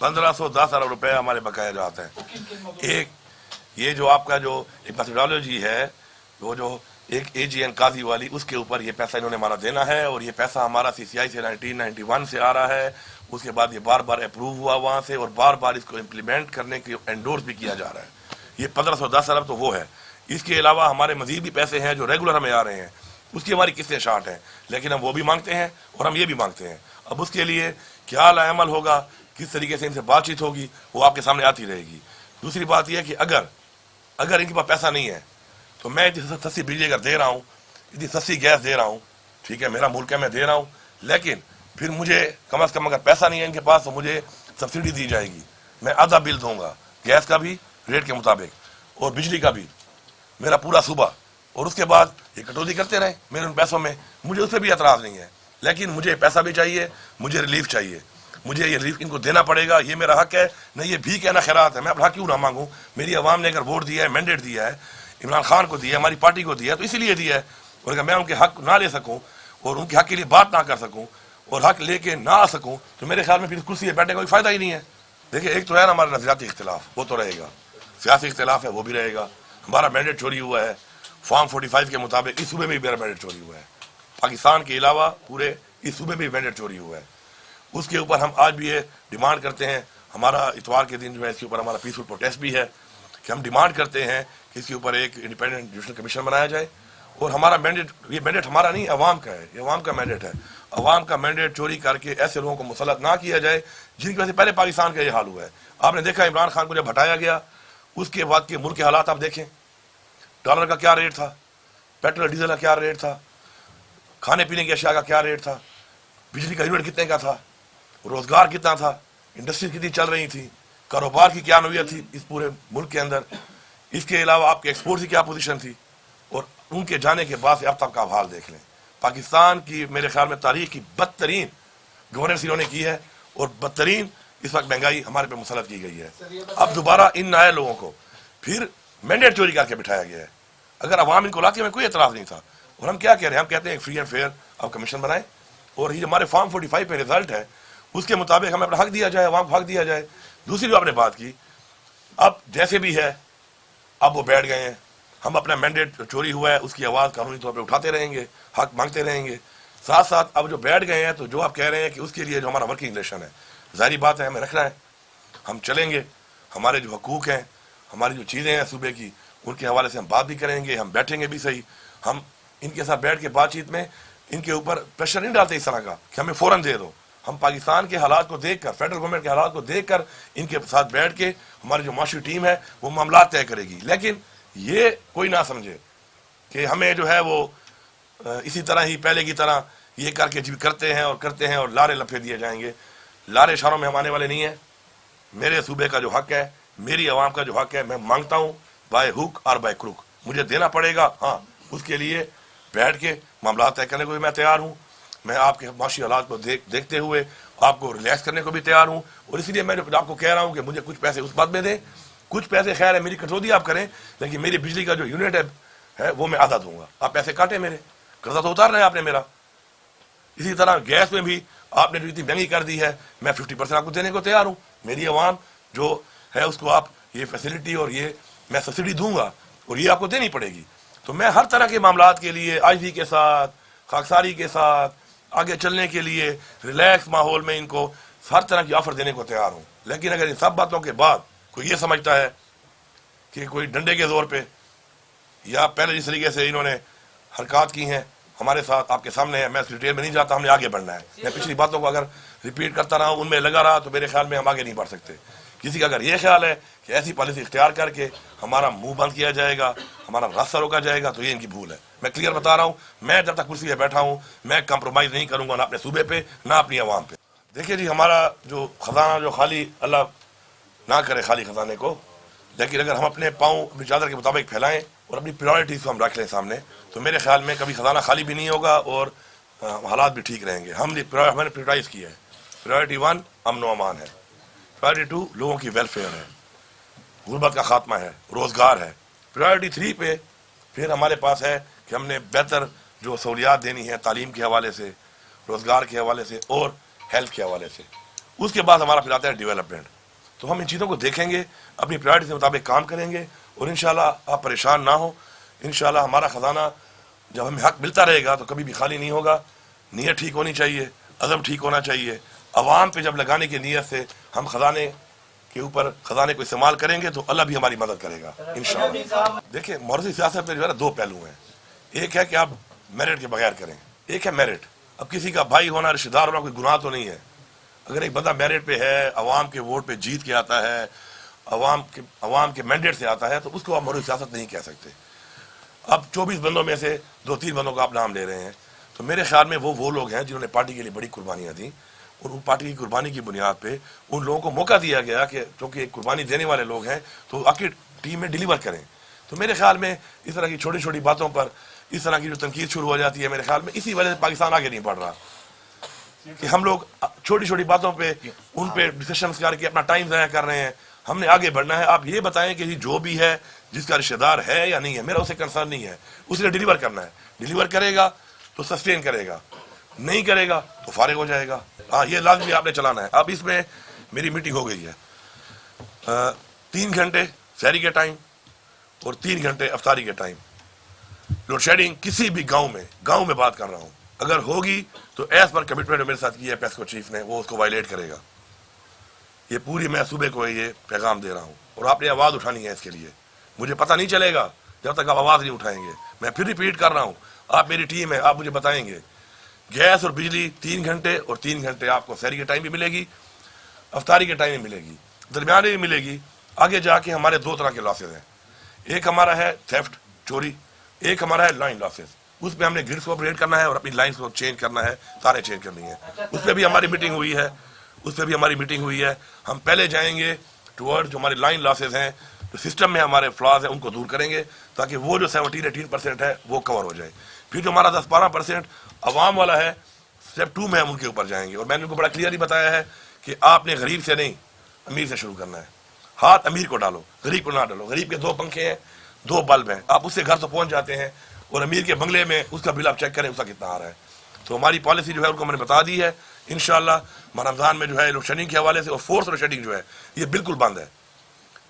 1510 अरब रुपए हमारे बकाया जाते हैं। एक ये जो आपका जो एक मेथोडोलॉजी है, वो जो एक एजीएन काजी वाली, उसके ऊपर ये पैसा इन्होंने हमारा देना है, और ये पैसा हमारा सीसीआई से 1991 से आ रहा है। उसके बाद ये बार बार अप्रूव हुआ वहाँ से, और बार बार इसको इम्प्लीमेंट करने के एंडोर्स भी किया जा रहा है। ये 1510 अरब तो वो है। इसके अलावा हमारे मजीद भी पैसे हैं जो रेगुलर हमें आ रहे हैं, उसकी हमारी किस्तें शार्ट हैं, लेकिन हम वो भी मांगते हैं और हम ये भी मांगते हैं। अब उसके लिए क्या अमल होगा, किस तरीके से इनसे बातचीत होगी, वो आपके सामने आती रहेगी। दूसरी बात यह है कि अगर इनके पास पैसा नहीं है तो मैं इतनी सस्ती बिजली अगर दे रहा हूँ, इतनी सस्ती गैस दे रहा हूँ, ठीक है, मेरा मुल्क है, मैं दे रहा हूँ, लेकिन फिर मुझे कम अज़ कम अगर पैसा नहीं है इनके पास तो मुझे सब्सिडी दी जाएगी। मैं आधा बिल दूंगा, गैस का भी रेट के मुताबिक और बिजली का भी, मेरा पूरा सूबा, और उसके बाद ये कटौती करते रहे मेरे उन पैसों में, मुझे उस पर भी एतराज़ नहीं है। लेकिन मुझे पैसा भी चाहिए, मुझे रिलीफ चाहिए, मुझे ये रिलीफ इनको देना पड़ेगा, ये मेरा हक है। न ये भी कहना खैरात है, मैं अपना हक क्यों ना मांगूँ। मेरी आवाम ने अगर वोट दिया है, मैंडेट दिया है, इमरान खान को दिया है, हमारी पार्टी को दिया है, तो इसीलिए दिया है। और अगर मैं उनके हक ना ले सकूँ और उनके हक के लिए बात ना कर सकूँ और हक लेके ना आ सकूँ, तो मेरे ख्याल में फिर कुर्सी पे बैठने का कोई फ़ायदा ही नहीं है। देखिए, एक तो है ना हमारा नजरियाती इख्तिलाफ, वो तो रहेगा, सियासी इख्तिलाफ है वो भी रहेगा, हमारा मैंडेट चोरी हुआ है फॉर्म 45 के मुताबिक, इस सूबे में भी मेरा मैंडेट चोरी हुआ है, पाकिस्तान के अलावा पूरे इस सूबे में भी मैंडेट चोरी हुआ है। उसके ऊपर हम आज भी ये डिमांड करते हैं, हमारा इतवार के दिन जो है इसके ऊपर हमारा पीसफुल प्रोटेस्ट भी है कि हम डिमांड करते हैं कि इसके ऊपर एक इंडिपेंडेंट जुडिशल कमीशन बनाया जाए। और हमारा मैंडेट, ये मैंडेट हमारा नहीं, अवाम का है, ये अवाम का मैंडेट है। अवाम का मैंडेट चोरी करके ऐसे लोगों को मुसल्लत ना किया जाए जिनकी वजह से पहले पाकिस्तान का ये हाल हुआ है। आपने देखा इमरान खान को जब हटाया गया, उसके बाद के मुल्क के हालात आप देखें, डॉलर का क्या रेट था, पेट्रोल डीजल का क्या रेट था, खाने पीने की अशिया का क्या रेट था, बिजली का यूनिट कितने का था, रोजगार कितना था, इंडस्ट्री कितनी चल रही थी, कारोबार की क्या नौयत थी इस पूरे मुल्क के अंदर, इसके अलावा आपके एक्सपोर्ट की क्या पोजीशन थी। और उनके जाने के बाद से अब तक का हाल देख लें, पाकिस्तान की मेरे ख्याल में तारीख की बदतरीन गवर्नेंस इन्होंने की है, और बदतरीन इस वक्त महंगाई हमारे पे मुसल्लत की गई है। अब दोबारा इन नए लोगों को फिर मैंडेट चोरी करके बिठाया गया है। अगर अवाम इनको लाती में कोई एतराज़ नहीं था, और हम क्या कह रहे हैं, हम कहते हैं फ्री एंड फेयर अब कमीशन बनाए, और ये हमारे फॉर्म 45 पे रिजल्ट है, उसके मुताबिक हमें अपना हक दिया जाए, अवाम को हक दिया जाए। दूसरी जो आपने बात की, अब जैसे भी है, अब वो बैठ गए हैं, हम अपना मैंडेट चोरी हुआ है उसकी आवाज़ कानूनी तौर पर उठाते रहेंगे, हक मांगते रहेंगे। साथ साथ अब जो बैठ गए हैं, तो जो आप कह रहे हैं कि उसके लिए जो हमारा वर्किंग रिलेशन है, ज़ाहिर बात है हमें रखना है, हम चलेंगे, हमारे जो हकूक़ हैं, हमारी जो चीज़ें हैं सूबे की, उनके हवाले से हम बात भी करेंगे, हम बैठेंगे भी सही। हम इनके साथ बैठ के बातचीत में इनके ऊपर प्रेशर नहीं डालते इस तरह का कि हमें फ़ौरन दे दो। हम पाकिस्तान के हालात को देखकर, फेडरल गवर्नमेंट के हालात को देखकर इनके साथ बैठ के हमारी जो माशी टीम है वो मामला तय करेगी। लेकिन ये कोई ना समझे कि हमें जो है वो इसी तरह ही पहले की तरह ये करके जी करते हैं और लारे लफे दिए जाएंगे। लारे इशारों में हम आने वाले नहीं हैं। मेरे सूबे का जो हक है, मेरी आवाम का जो हक है, मैं मांगता हूँ बाय हुक और बाय क्रुक, मुझे देना पड़ेगा। हाँ, उसके लिए बैठ के मामला तय करने को भी मैं तैयार हूँ। मैं आपके माशी हालात को देखते हुए आपको रिलैक्स करने को भी तैयार हूँ, और इसलिए मैं आपको कह रहा हूँ कि मुझे कुछ पैसे उस बात में दें, कुछ पैसे खैर है मेरी कटौती आप करें, लेकिन मेरी बिजली का जो यूनिट है वो मैं आधा दूंगा। आप पैसे काटें, मेरे कर्जा तो उतार रहे हैं आपने मेरा। इसी तरह गैस में भी आपने जो इतनी महंगी कर दी है, मैं 50% आपको देने को तैयार हूँ। मेरी आवाम जो है उसको आप ये फैसिलिटी और ये मैं सब्सिडी दूंगा, और ये आपको देनी पड़ेगी। तो मैं हर तरह के मामलात के लिए आईवी के साथ, खाकसारी के साथ आगे चलने के लिए रिलैक्स माहौल में इनको हर तरह की ऑफर देने को तैयार हूँ। लेकिन अगर इन सब बातों के बाद कोई ये समझता है कि कोई डंडे के जोर पे या पहले जिस तरीके से इन्होंने हरकत की हैं हमारे साथ, आपके सामने है, मैं डिटेल में नहीं जाता, हमने आगे बढ़ना है। मैं पिछली बातों को अगर रिपीट करता रहा, उनमें लगा रहा, तो मेरे ख्याल में हम आगे नहीं बढ़ सकते। किसी का अगर ये ख्याल है कि ऐसी पॉलिसी इख्तियार करके हमारा मुंह बंद किया जाएगा, हमारा रास्ता रोका जाएगा, तो ये इनकी भूल है। मैं क्लियर बता रहा हूँ, मैं जब तक कुर्सी पे बैठा हूँ मैं कंप्रोमाइज़ नहीं करूँगा, ना अपने सूबे पे ना अपनी आवाम पे। देखिए जी, हमारा जो खजाना जो खाली, अल्लाह ना करे खाली खजाने को, लेकिन अगर हम अपने पाँव अपनी चादर के मुताबिक फैलाएं और अपनी प्रायोरिटीज़ को हम रख लें सामने, तो मेरे ख्याल में कभी खजाना खाली भी नहीं होगा और हालात भी ठीक रहेंगे। हमने प्रायोरिटाइज़ किया है। प्रायोरिटी 1 अमन व अमान है, प्रायोरिटी 2 लोगों की वेलफेयर है, गुर्बत का खात्मा है, रोज़गार है। प्रायोरिटी 3 पे फिर हमारे पास है कि हमने बेहतर जो सहूलियात देनी है तालीम के हवाले से, रोज़गार के हवाले से और हेल्थ के हवाले से। उसके बाद हमारा फिर आता है डेवलपमेंट। तो हम इन चीज़ों को देखेंगे, अपनी प्रायोरिटी के मुताबिक काम करेंगे और इंशाल्लाह आप परेशान ना हो। इंशाल्लाह हमारा ख़जाना जब हमें हक मिलता रहेगा तो कभी भी खाली नहीं होगा। नीयत ठीक होनी चाहिए, अज़म ठीक होना चाहिए। अवाम पे जब लगाने की नीयत से हम ख़जाने के ऊपर ख़जाने को इस्तेमाल करेंगे तो अल्लाह भी हमारी मदद करेगा इंशाल्लाह। देखिए, मौरूसी सियासत में जो है ना दो पहलू हैं। एक है कि आप मेरिट के बगैर करें, एक है मेरिट। अब किसी का भाई होना, रिश्तेदार होना कोई गुनाह तो नहीं है। अगर एक बंदा मेरिट पे है, अवाम के वोट पे जीत के आता है, अवाम के मैंडेट से आता है, तो उसको आप मौरूसी सियासत नहीं कह सकते। अब 24 बंदों में से 2-3 बंदों का आप नाम ले रहे हैं, तो मेरे ख्याल में वो लोग हैं जिन्होंने पार्टी के लिए बड़ी कुर्बानियाँ दी और उन पार्टी की कुर्बानी की बुनियाद पे उन लोगों को मौका दिया गया कि क्योंकि कुर्बानी देने वाले लोग हैं तो आखिर टीम में डिलीवर करें। तो मेरे ख्याल में इस तरह की छोटी छोटी बातों पर इस तरह की जो तनकीद शुरू हो जाती है, मेरे ख्याल में इसी वजह से पाकिस्तान आगे नहीं बढ़ रहा कि हम लोग छोटी छोटी बातों पे उन पे डिस्कशन करके अपना टाइम ज़ाया कर रहे हैं। हमने आगे बढ़ना है। आप ये बताएं कि जो भी है, जिसका रिश्तेदार है या नहीं है, मेरा उसे कंसर्न नहीं है, उसने डिलीवर करना है। डिलीवर करेगा तो सस्टेन करेगा, नहीं करेगा तो फारिग हो जाएगा। हाँ, ये लाजमी आपने चलाना है। अब इसमें मेरी मीटिंग हो गई है 3 घंटे सहरी के टाइम और 3 घंटे अफ्तारी के टाइम। लोड शेडिंग किसी भी गांव में बात कर रहा हूं, अगर होगी तो एज पर कमिटमेंट मेरे साथ की है पेस्को चीफ ने, वो उसको वायलेट करेगा। ये पूरी मैं सूबे को ये पैगाम दे रहा हूँ और आपने आवाज़ उठानी है इसके लिए। मुझे पता नहीं चलेगा जब तक आप आवाज़ नहीं उठाएंगे। मैं फिर रिपीट कर रहा हूँ, आप मेरी टीम है, आप मुझे बताएंगे। गैस और बिजली 3 घंटे और 3 घंटे आपको सहरी के टाइम भी मिलेगी, अफ्तारी के टाइम भी मिलेगी, दरमियाने भी मिलेगी। आगे जाके हमारे 2 तरह के लॉसेज हैं। एक हमारा है थेफ्ट, चोरी, एक हमारा है लाइन लॉसेज। उस पर हमने ग्रिड्स को अपग्रेड करना है और अपनी लाइन्स को चेंज करना है, तारें चेंज करनी है। उस पर भी हमारी मीटिंग हुई है। हम पहले जाएंगे टुवर्ड जो हमारी लाइन लॉसेज हैं, जो सिस्टम में हमारे फ्लॉज हैं, उनको दूर करेंगे ताकि वो जो 17-18% है वो कवर हो जाए। फिर जो हमारा 10-12% अवाम वाला है, स्टेप 2 में हम उनके ऊपर जाएंगे। और मैंने उनको बड़ा क्लियरली बताया है कि आपने गरीब से नहीं, अमीर से शुरू करना है। हाथ अमीर को डालो, गरीब को ना डालो। गरीब के 2 पंखे हैं, 2 बल्ब हैं, आप उससे घर तो पहुंच जाते हैं, और अमीर के बंगले में उसका बिल आप चेक करें उसका कितना आ रहा है। तो हमारी पॉलिसी जो है उनको मैंने बता दी है। इंशाल्लाह रमज़ान में जो है लोड शेडिंग के हवाले से और फोर्स लोड शेडिंग जो है ये बिल्कुल बंद है।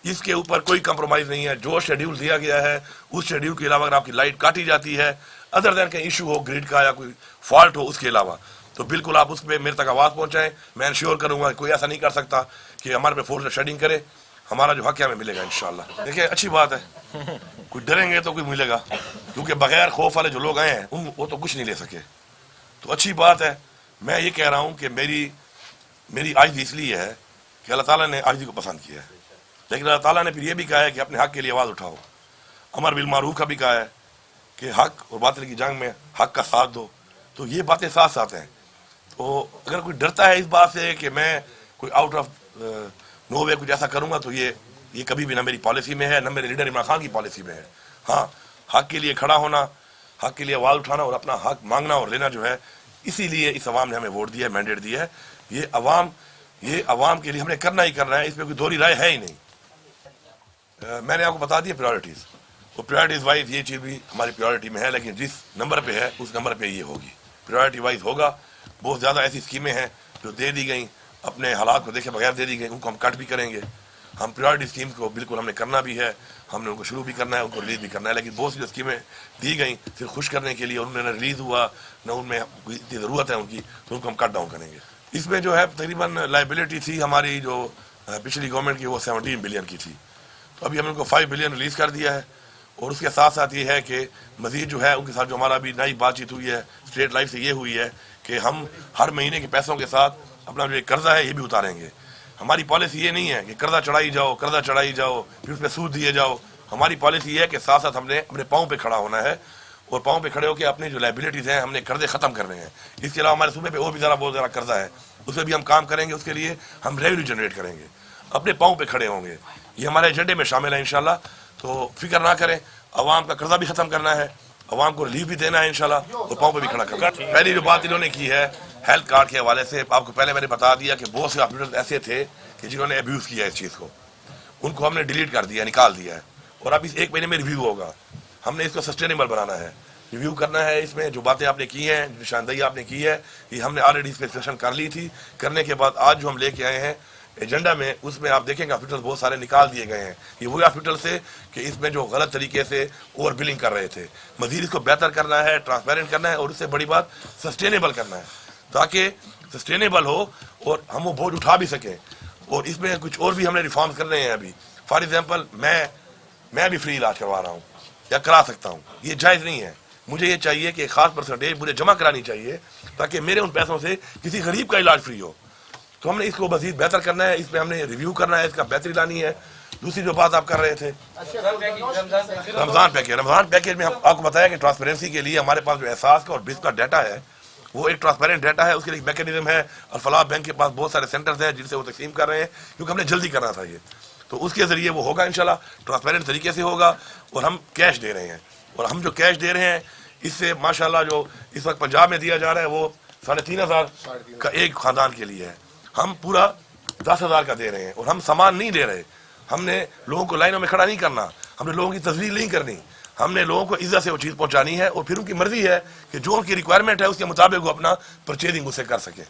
इसके ऊपर कोई कंप्रोमाइज़ नहीं है। जो शेड्यूल दिया गया है उस शेड्यूल के अलावा अगर आपकी लाइट काटी जाती है, अदर दैन कहीं इशू हो ग्रिड का या कोई फॉल्ट हो उसके अलावा, तो बिल्कुल आप उस पर मेरे तक आवाज़ पहुँचाएँ। मैं इंश्योर करूँगा कोई ऐसा नहीं कर सकता कि हमारे पे फोर्स लोड शेडिंग करे। हमारा जो हक है हमें मिलेगा इंशाल्लाह। देखिए, अच्छी बात है, कोई डरेंगे तो कोई मिलेगा, क्योंकि बगैर खौफ वाले जो लोग आए हैं वो तो कुछ नहीं ले सके। तो अच्छी बात है। मैं ये कह रहा हूँ कि मेरी आजिज़ी इसलिए है कि अल्लाह ताला ने आजिज़ी को पसंद किया है, लेकिन अल्लाह ताला ने फिर ये भी कहा है कि अपने हक के लिए आवाज़ उठाओ। अमर बिल मारूफ का भी कहा है कि हक और बातिल की जंग में हक का साथ दो। तो ये बातें साथ साथ हैं। तो अगर कोई डरता है इस बात से कि मैं कोई आउट ऑफ नो वे कुछ ऐसा करूँगा, तो ये कभी भी ना मेरी पॉलिसी में है, ना मेरे लीडर इमरान खान की पॉलिसी में है। हाँ, हक के लिए खड़ा होना, हक के लिए आवाज़ उठाना और अपना हक मांगना और लेना जो है, इसीलिए इस अवाम ने हमें वोट दिया है, मैंडेट दिया है। ये अवाम के लिए हमने करना ही करना है, इसमें कोई दोहरी राय है ही नहीं। मैंने आपको बता दिया प्रायोरिटीज़, तो प्रायोरिटीज़ वाइज ये चीज़ भी हमारी प्रायोरिटी में है, लेकिन जिस नंबर पे है उस नंबर पे ये होगी, प्रायोरिटी वाइज होगा। बहुत ज़्यादा ऐसी स्कीमें हैं जो दे दी गई, अपने हालात को देखे बगैर दे दी गई, उनको हम कट भी करेंगे। हम प्रायोरिटी स्कीम्स को बिल्कुल हमने करना भी है, हमने उनको शुरू भी करना है, उनको रिलीज़ भी करना है। लेकिन बहुत सी जो स्कीमें दी गई सिर्फ खुश करने के लिए, उनमें न रिलीज़ हुआ न उनमें इतनी ज़रूरत है उनकी, तो उनको हम कट डाउन करेंगे। इसमें जो है तकरीबन लाइबिलिटी थी हमारी जो पिछली गवर्नमेंट की, वो 17 बिलियन की थी। तो अभी हमने उनको 5 बिलियन रिलीज़ कर दिया है। और उसके साथ साथ ये है कि मज़ीद जो है उनके साथ जो हमारा अभी नई बातचीत हुई है स्टेट लाइफ से, ये हुई है कि हम हर महीने के पैसों के साथ अपना जो कर्जा है ये भी उतारेंगे। हमारी पॉलिसी ये नहीं है कि कर्जा चढ़ाई जाओ फिर उस पर सूद दिए जाओ। हमारी पॉलिसी ये है कि साथ साथ हमने अपने पाँव पे खड़ा होना है और पाँव पे खड़े होकर अपनी जो लाइबिलिटीज़ हैं हमने कर्जे ख़त्म करने हैं। इसके अलावा हमारे सूबे पे और भी बहुत ज़्यादा कर्जा है, उस पर भी हम काम करेंगे। उसके लिए हम रेवेन्यू जनरेट करेंगे, अपने पाँव पे खड़े होंगे। ये हमारे एजेंडे में शामिल है इंशाल्लाह। तो फिक्र ना करें, अवाम का कर्जा भी ख़त्म करना है, अवाम को रिलीफ भी देना है इंशाल्लाह, और पाँव पे भी खड़ा करना। पहली जो बात इन्होंने की है हेल्थ कार्ड के हवाले से, आपको पहले मैंने बता दिया कि बहुत से हॉस्पिटल ऐसे थे कि जिन्होंने अब्यूज़ किया इस चीज़ को, उनको हमने डिलीट कर दिया, निकाल दिया है। और अब इस 1 महीने में रिव्यू होगा। हमने इसको सस्टेनेबल बनाना है। ریویو کرنا ہے. اس میں جو باتیں آپ نے کی ہیں، نشاندہی آپ نے کی ہے، یہ ہم نے آلریڈی اس پہ ڈسکشن کر لی تھی. کرنے کے بعد آج جو ہم لے کے آئے ہیں ایجنڈا میں، اس میں آپ دیکھیں گے ہاسپٹل بہت سارے نکال دیے گئے ہیں. یہ وہی ہاسپٹل سے کہ اس میں جو غلط طریقے سے اوور بلنگ کر رہے تھے. مزید اس کو بہتر کرنا ہے، ٹرانسپیرنٹ کرنا ہے، اور اس سے بڑی بات سسٹینیبل کرنا ہے، تاکہ سسٹینیبل ہو اور ہم وہ بوجھ اٹھا بھی سکیں. اور اس میں کچھ اور بھی ہم نے ریفارمز کرنے ہیں ابھی. فار ایگزامپل میں بھی فری علاج کروا رہا ہوں یا کرا سکتا ہوں. یہ جائز نہیں ہے. مجھے یہ چاہیے کہ ایک خاص پرسنٹیج مجھے جمع کرانی چاہیے تاکہ میرے ان پیسوں سے کسی غریب کا علاج فری ہو. تو ہم نے اس کو مزید بہتر کرنا ہے، اس پہ ہم نے ریویو کرنا ہے، اس کا بہتری لانی ہے. دوسری جو بات آپ کر رہے تھے رمضان پیکیج میں ہم آپ کو بتایا کہ ٹرانسپیرنسی کے لیے ہمارے پاس جو احساس کا اور بس کا ڈیٹا ہے وہ ایک ٹرانسپیرنٹ ڈیٹا ہے. اس کے لیے ایک میکینزم ہے. الفلاح بینک کے پاس بہت سارے سینٹرز ہیں جن سے وہ تقسیم کر رہے ہیں، کیونکہ ہم نے جلدی کرنا تھا یہ. تو اس کے ذریعے وہ ہوگا انشاءاللہ، ٹرانسپیرنٹ طریقے سے ہوگا. اور ہم کیش دے رہے ہیں، اور ہم جو کیش دے رہے ہیں اس سے ماشاءاللہ جو اس وقت پنجاب میں دیا جا رہا ہے وہ 3,500 کا ایک خاندان کے لیے ہے. ہم پورا 10,000 کا دے رہے ہیں. اور ہم سامان نہیں دے رہے. ہم نے لوگوں کو لائنوں میں کھڑا نہیں کرنا، ہم نے لوگوں کی تذلیل نہیں کرنی. ہم نے لوگوں کو عزت سے وہ چیز پہنچانی ہے، اور پھر ان کی مرضی ہے کہ جو ان کی ریکوائرمنٹ ہے اس کے مطابق وہ اپنا پرچیزنگ اسے کر سکیں.